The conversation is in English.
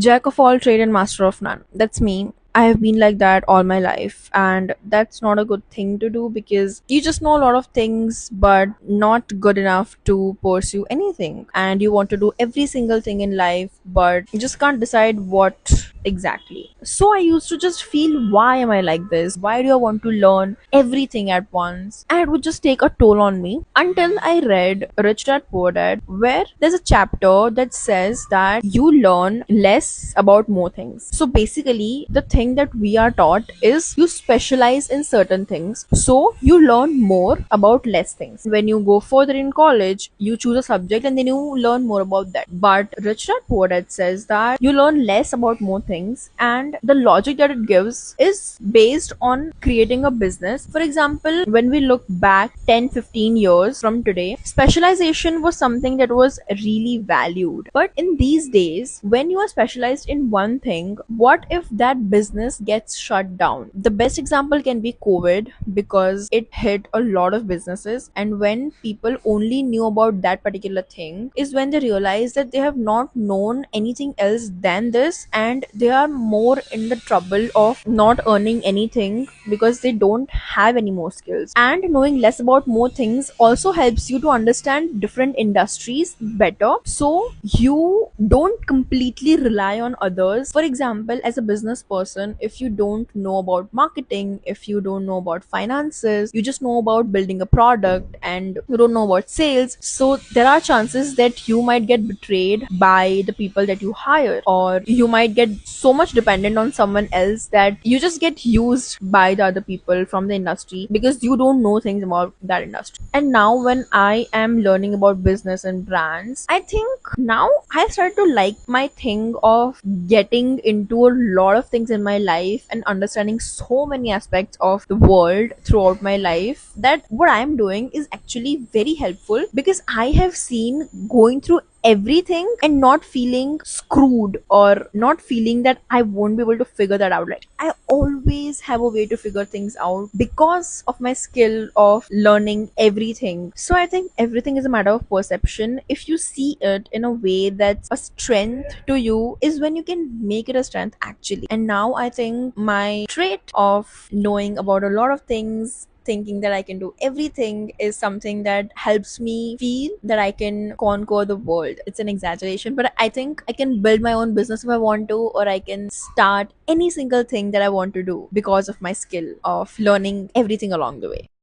Jack of all trade and master of none. That's me. I have been like that all my life, and that's not a good thing to do because you just know a lot of things but not good enough to pursue anything. And you want to do every single thing in life, but you just can't decide what exactly. So I used to just feel, why am I like this? Why do I want to learn everything at once? And it would just take a toll on me until I read Rich Dad Poor Dad, where there's a chapter that says that you learn less about more things. So basically, the thing that we are taught is you specialize in certain things, so you learn more about less things. When you go further in college, you choose a subject and then you learn more about that. But Rich Dad Poor Dad says that you learn less about more things, and the logic that it gives is based on creating a business. For example, when we look back 10-15 years from today, specialization was something that was really valued. But in these days, when you are specialized in one thing, what if that business gets shut down? The best example can be COVID, because it hit a lot of businesses, and when people only knew about that particular thing is when they realized that they have not known anything else than this, and they are more in the trouble of not earning anything because they don't have any more skills. And knowing less about more things also helps you to understand different industries better, so you don't completely rely on others. For example, as a business person, if you don't know about marketing, if you don't know about finances, you just know about building a product and you don't know about sales, so there are chances that you might get betrayed by the people that you hire, or you might get so much dependent on someone else that you just get used by the other people from the industry because you don't know things about that industry. And now when I am learning about business and brands, I think now I started to like my thing of getting into a lot of things in my life and understanding so many aspects of the world throughout my life, that what I am doing is actually very helpful because I have seen going through everything and not feeling screwed or not feeling that I won't be able to figure that out. Like, I always have a way to figure things out because of my skill of learning everything. So I think everything is a matter of perception. If you see it in a way that's a strength to you, is when you can make it a strength actually. And now I think my trait of knowing about a lot of things, thinking that I can do everything, is something that helps me feel that I can conquer the world. It's an exaggeration, but I think I can build my own business if I want to, or I can start any single thing that I want to do because of my skill of learning everything along the way.